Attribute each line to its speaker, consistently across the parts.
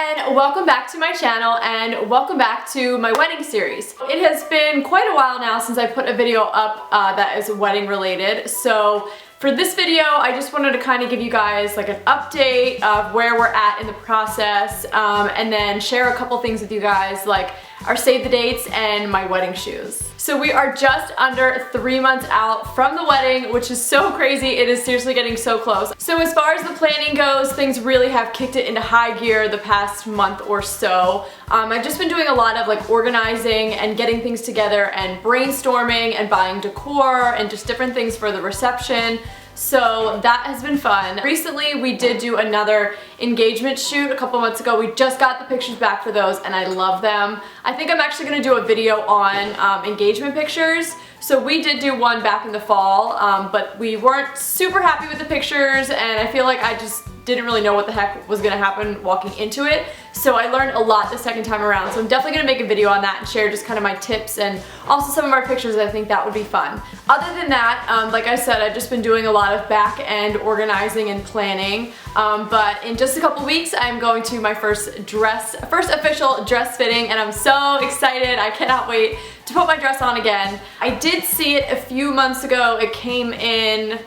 Speaker 1: and welcome back to my channel and welcome back to my wedding series. It has been quite a while now since I put a video up that is wedding related. So for this video, I just wanted to kind of give you guys like an update of where we're at in the process and then share a couple things with you guys like our save the dates and my wedding shoes. So we are just under 3 months out from the wedding, which is so crazy. It is seriously getting so close. So as far as the planning goes, things really have kicked it into high gear the past month or so. I've just been doing a lot of like organizing and getting things together and brainstorming and buying decor and just different things for the reception. So that has been fun. Recently we did do another engagement shoot a couple months ago. We just got the pictures back for those and I love them. I think I'm actually going to do a video on engagement pictures. So we did do one back in the fall, but we weren't super happy with the pictures and I feel like I just didn't really know what the heck was going to happen walking into it. So I learned a lot the second time around. So I'm definitely going to make a video on that and share just kind of my tips and also some of our pictures. I think that would be fun. Other than that, like I said, I've just been doing a lot of back end organizing and planning. But in just a couple weeks, I'm going to my first official dress fitting and I'm so excited. I cannot wait to put my dress on again. I did see it a few months ago. It came in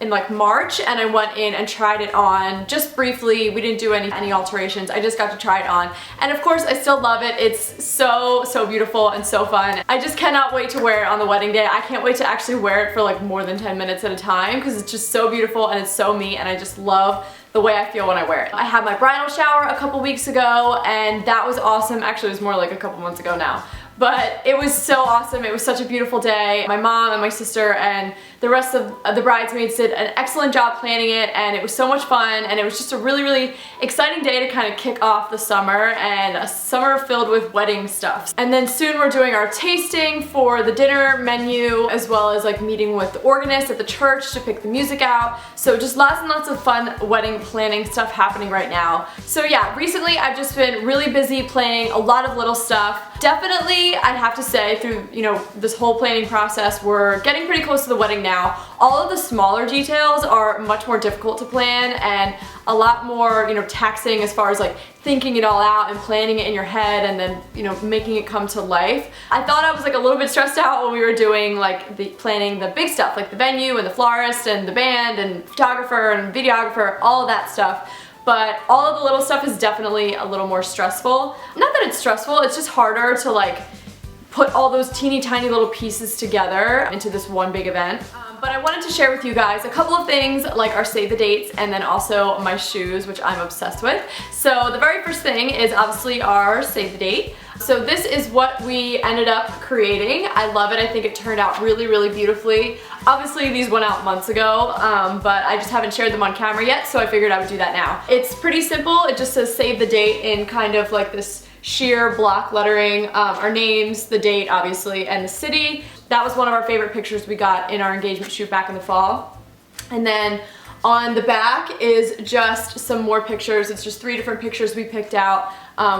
Speaker 1: like March and I went in and tried it on just briefly. We didn't do any alterations. I just got to try it on and of course I still love it. It's so beautiful and so fun. I just cannot wait to wear it on the wedding day. I can't wait to actually wear it for like more than 10 minutes at a time because it's just so beautiful and it's so me and I just love the way I feel when I wear it. I had my bridal shower a couple weeks ago and that was awesome. Actually it was more like a couple months ago now. But it was so awesome. It was such a beautiful day. My mom and my sister and the rest of the bridesmaids did an excellent job planning it and it was so much fun and it was just a really exciting day to kind of kick off the summer and a summer filled with wedding stuff. And then soon we're doing our tasting for the dinner menu as well as like meeting with the organist at the church to pick the music out. So just lots and lots of fun wedding planning stuff happening right now. So yeah, recently I've just been really busy planning a lot of little stuff. Definitely, I'd have to say through, this whole planning process, we're getting pretty close to the wedding now. All of the smaller details are much more difficult to plan and a lot more, taxing as far as like thinking it all out and planning it in your head and then, making it come to life. I thought I was like a little bit stressed out when we were doing like planning the big stuff, like the venue and the florist and the band and photographer and videographer, all of that stuff. But all of the little stuff is definitely a little more stressful. Not that it's stressful, it's just harder to like put all those teeny tiny little pieces together into this one big event. But I wanted to share with you guys a couple of things like our save the dates and then also my shoes, which I'm obsessed with. So the very first thing is obviously our save the date. So this is what we ended up creating. I love it. I think it turned out really beautifully. Obviously these went out months ago, but I just haven't shared them on camera yet, so I figured I would do that now. It's pretty simple. It just says save the date in kind of like this sheer block lettering, our names, the date obviously, and the city. That was one of our favorite pictures we got in our engagement shoot back in the fall. And then on the back is just some more pictures. It's just 3 different pictures we picked out.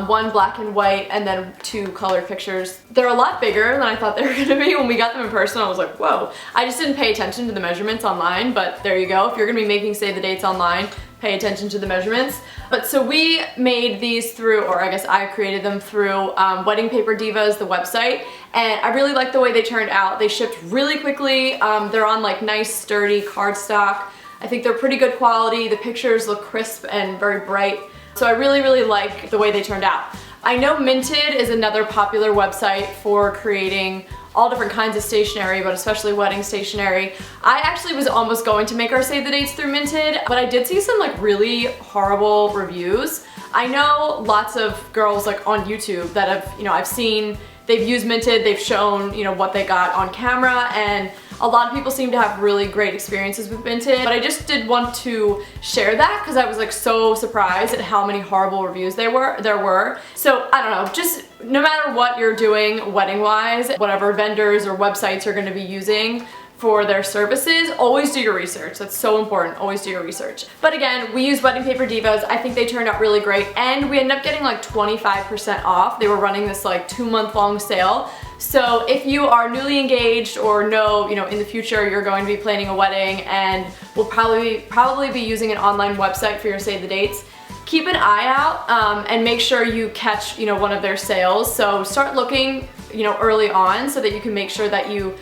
Speaker 1: One black and white and then 2 colored pictures. They're a lot bigger than I thought they were gonna be. When we got them in person, I was like, whoa. I just didn't pay attention to the measurements online, but there you go. If you're gonna be making save the dates online, pay attention to the measurements. But so we made these through, or I guess I created them through Wedding Paper Divas, the website, and I really like the way they turned out. They shipped really quickly. They're on like nice sturdy cardstock. I think they're pretty good quality. The pictures look crisp and very bright. So I really like the way they turned out. I know Minted is another popular website for creating all different kinds of stationery, but especially wedding stationery. I actually was almost going to make our save the dates through Minted, but I did see some like really horrible reviews. I know lots of girls like on YouTube that have, I've seen they've used Minted, they've shown, what they got on camera, and a lot of people seem to have really great experiences with Minted, but I just did want to share that because I was like so surprised at how many horrible reviews there were. So I don't know, just no matter what you're doing wedding-wise, whatever vendors or websites you're going to be using for their services, always do your research. That's so important, always do your research. But again, we use Wedding Paper Divas. I think they turned out really great and we ended up getting like 25% off. They were running this like 2-month-long sale. So if you are newly engaged or know, in the future you're going to be planning a wedding and will probably be using an online website for your save the dates, keep an eye out and make sure you catch, you know, one of their sales. So start looking, you know, early on so that you can make sure that you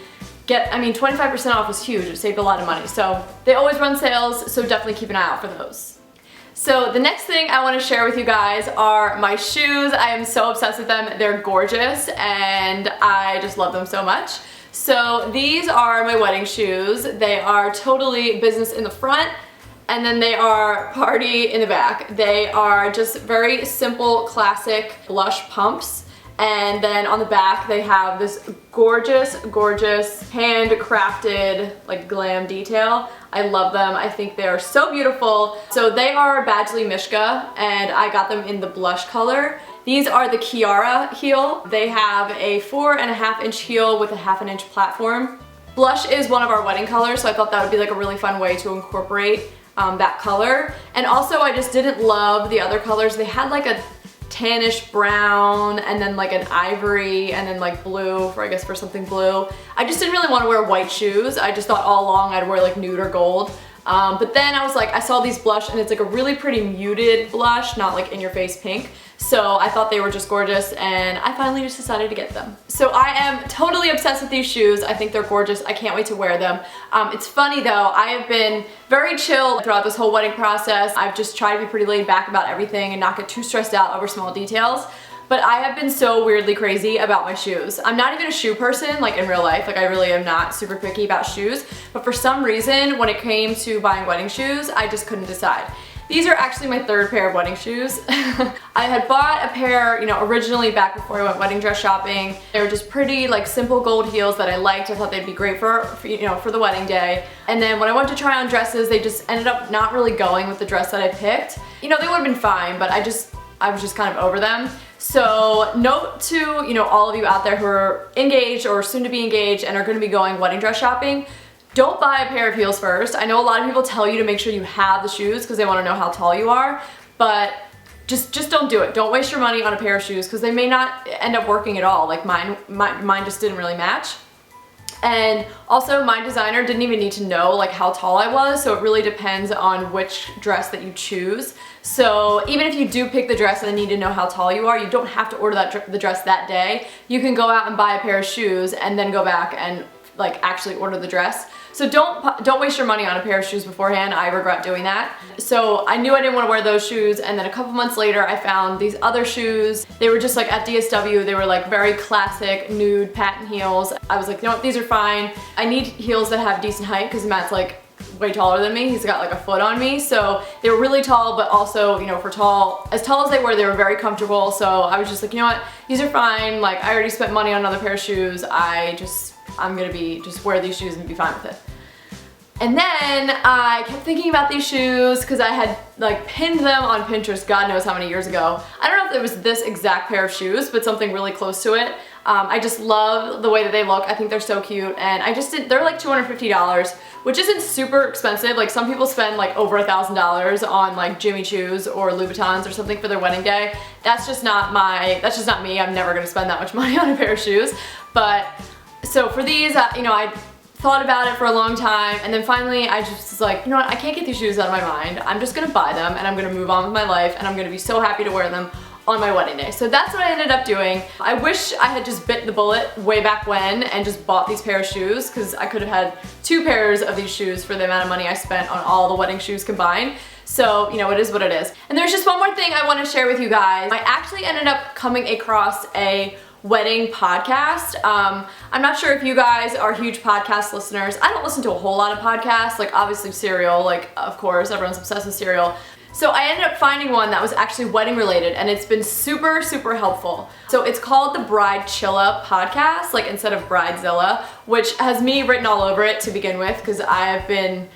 Speaker 1: get, I mean, 25% off is huge. It saved a lot of money. So they always run sales, so definitely keep an eye out for those. So the next thing I want to share with you guys are my shoes. I am so obsessed with them. They're gorgeous and I just love them so much. So these are my wedding shoes. They are totally business in the front and then they are party in the back. They are just very simple, classic blush pumps. And then on the back they have this gorgeous, gorgeous handcrafted like glam detail. I love them. I think they are so beautiful. So they are Badgley Mishka and I got them in the blush color. These are the Kiara heel. They have a 4.5 inch heel with a 1/2 inch platform. Blush is one of our wedding colors, so I thought that would be like a really fun way to incorporate that color. And also I just didn't love the other colors. They had like a tannish brown and then like an ivory and then like blue for, I guess, for something blue. I just didn't really want to wear white shoes. I just thought all along I'd wear like nude or gold. But then I was like, I saw these blush and it's like a really pretty muted blush, not like in your face pink. So I thought they were just gorgeous and I finally just decided to get them. So I am totally obsessed with these shoes. I think they're gorgeous. I can't wait to wear them. It's funny though, I have been very chill throughout this whole wedding process. I've just tried to be pretty laid back about everything and not get too stressed out over small details. But I have been so weirdly crazy about my shoes. I'm not even a shoe person, like in real life. Like I really am not super picky about shoes. But for some reason, when it came to buying wedding shoes, I just couldn't decide. These are actually my 3rd pair of wedding shoes. I had bought a pair, you know, originally back before I went wedding dress shopping. They were just pretty, like simple gold heels that I liked. I thought they'd be great for you know, for the wedding day. And then when I went to try on dresses, they just ended up not really going with the dress that I picked. You know, they would have been fine, but I was just kind of over them. So note to, you know, all of you out there who are engaged or soon to be engaged and are going to be going wedding dress shopping, don't buy a pair of heels first. I know a lot of people tell you to make sure you have the shoes because they want to know how tall you are, but just don't do it. Don't waste your money on a pair of shoes because they may not end up working at all. Like mine just didn't really match. And also my designer didn't even need to know like how tall I was, so it really depends on which dress that you choose. So even if you do pick the dress and need to know how tall you are, you don't have to order the dress that day. You can go out and buy a pair of shoes and then go back and like actually order the dress. So don't waste your money on a pair of shoes beforehand. I regret doing that. So I knew I didn't want to wear those shoes, and then a couple months later I found these other shoes. They were just like at DSW, they were like very classic nude patent heels. I was like, you know what, these are fine. I need heels that have decent height because Matt's like way taller than me. He's got like a foot on me. So they were really tall, but also, you know, for as tall as they were very comfortable. So I was just like, you know what, these are fine. Like I already spent money on another pair of shoes. I'm gonna just wear these shoes and be fine with it. And then I kept thinking about these shoes because I had like pinned them on Pinterest God knows how many years ago. I don't know if it was this exact pair of shoes, but something really close to it. I just love the way that they look. I think they're so cute, and they're like $250, which isn't super expensive. Like some people spend like over $1,000 on like Jimmy Choos or Louboutins or something for their wedding day. That's just not me. I'm never gonna spend that much money on a pair of shoes. But so for these, you know, I thought about it for a long time, and then finally I just was like, you know what, I can't get these shoes out of my mind. I'm just gonna buy them and I'm gonna move on with my life, and I'm gonna be so happy to wear them on my wedding day. So that's what I ended up doing. I wish I had just bit the bullet way back when and just bought these pair of shoes, because I could have had 2 pairs of these shoes for the amount of money I spent on all the wedding shoes combined. So, you know, it is what it is. And there's just one more thing I want to share with you guys. I actually ended up coming across a wedding podcast. I'm not sure if you guys are huge podcast listeners. I don't listen to a whole lot of podcasts, like obviously Serial, like of course everyone's obsessed with Serial. So I ended up finding one that was actually wedding related, and it's been super, super helpful. So it's called the Bridechilla podcast, like instead of Bridezilla, which has me written all over it to begin with, because I have been,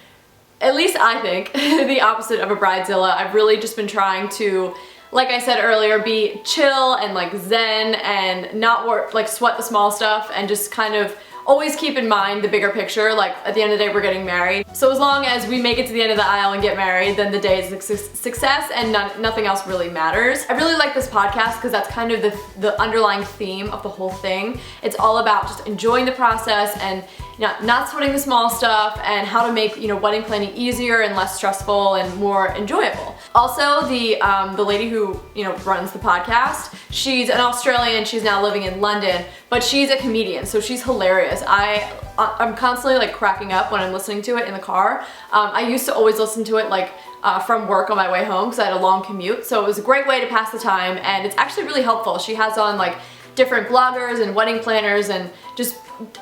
Speaker 1: at least I think, the opposite of a Bridezilla. I've really just been trying to, like I said earlier, be chill and like zen and not like sweat the small stuff, and just kind of always keep in mind the bigger picture. Like at the end of the day, we're getting married. So as long as we make it to the end of the aisle and get married, then the day is a success, and nothing else really matters. I really like this podcast because that's kind of the underlying theme of the whole thing. It's all about just enjoying the process and, not sweating the small stuff, and how to make, wedding planning easier and less stressful and more enjoyable. Also, the lady who, runs the podcast, she's an Australian, she's now living in London, but she's a comedian, so she's hilarious. I'm constantly like cracking up when I'm listening to it in the car. I used to always listen to it like from work on my way home because I had a long commute, so it was a great way to pass the time, and it's actually really helpful. She has on like different bloggers and wedding planners and just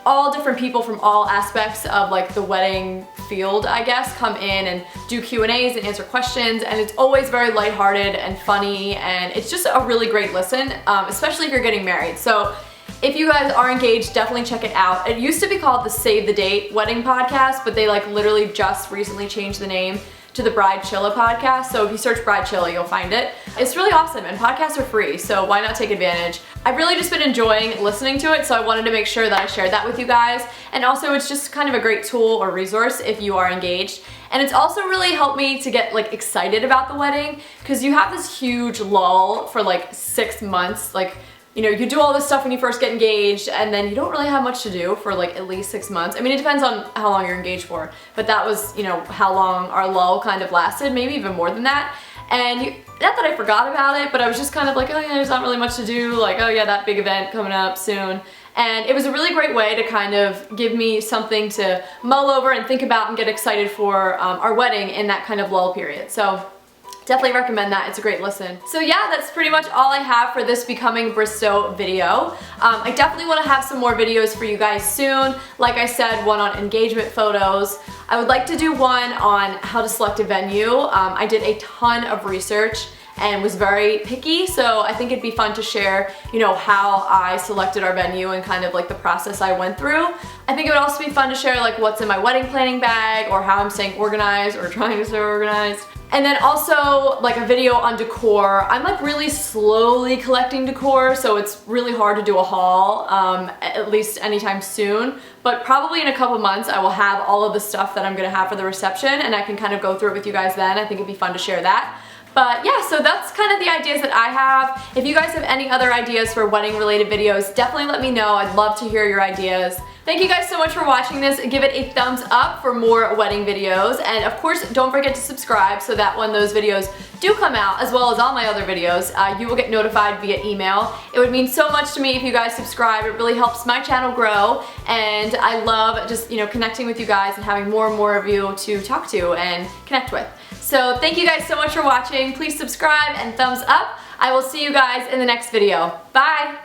Speaker 1: all different people from all aspects of like the wedding field, I guess, come in and do Q&As and answer questions, and it's always very lighthearted and funny, and it's just a really great listen, especially if you're getting married. So if you guys are engaged, definitely check it out. It used to be called the Save the Date Wedding Podcast, but they like literally just recently changed the name to the Bridechilla podcast, so if you search Bridechilla, you'll find it. It's really awesome, and podcasts are free, so why not take advantage? I've really just been enjoying listening to it, so I wanted to make sure that I shared that with you guys, and also it's just kind of a great tool or resource if you are engaged. And it's also really helped me to get like excited about the wedding, because you have this huge lull for like 6 months, like you do all this stuff when you first get engaged, and then you don't really have much to do for like at least 6 months. I mean, it depends on how long you're engaged for, but that was, how long our lull kind of lasted, maybe even more than that. And not that I forgot about it, but I was just kind of like, oh yeah, there's not really much to do, like, oh yeah, that big event coming up soon. And it was a really great way to kind of give me something to mull over and think about and get excited for our wedding in that kind of lull period. So definitely recommend that. It's a great listen. So yeah, that's pretty much all I have for this Becoming Bristow video. I definitely want to have some more videos for you guys soon. Like I said, one on engagement photos. I would like to do one on how to select a venue. I did a ton of research and was very picky, so I think it'd be fun to share, how I selected our venue and kind of like the process I went through. I think it would also be fun to share like what's in my wedding planning bag, or how I'm staying organized or trying to stay organized. And then also like a video on decor. I'm like really slowly collecting decor, so it's really hard to do a haul, at least anytime soon. But probably in a couple months I will have all of the stuff that I'm gonna have for the reception, and I can kind of go through it with you guys then. I think it'd be fun to share that. But yeah, so that's kind of the ideas that I have. If you guys have any other ideas for wedding related videos, definitely let me know. I'd love to hear your ideas. Thank you guys so much for watching this. Give it a thumbs up for more wedding videos, and of course don't forget to subscribe so that when those videos do come out, as well as all my other videos, you will get notified via email. It would mean so much to me if you guys subscribe. It really helps my channel grow, and I love just connecting with you guys and having more and more of you to talk to and connect with. So thank you guys so much for watching. Please subscribe and thumbs up. I will see you guys in the next video. Bye!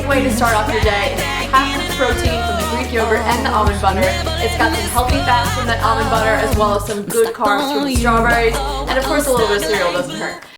Speaker 1: Way to start off your day. Half the protein from the Greek yogurt and the almond butter. It's got some healthy fats from that almond butter, as well as some good carbs from the strawberries, and of course a little bit of cereal doesn't hurt.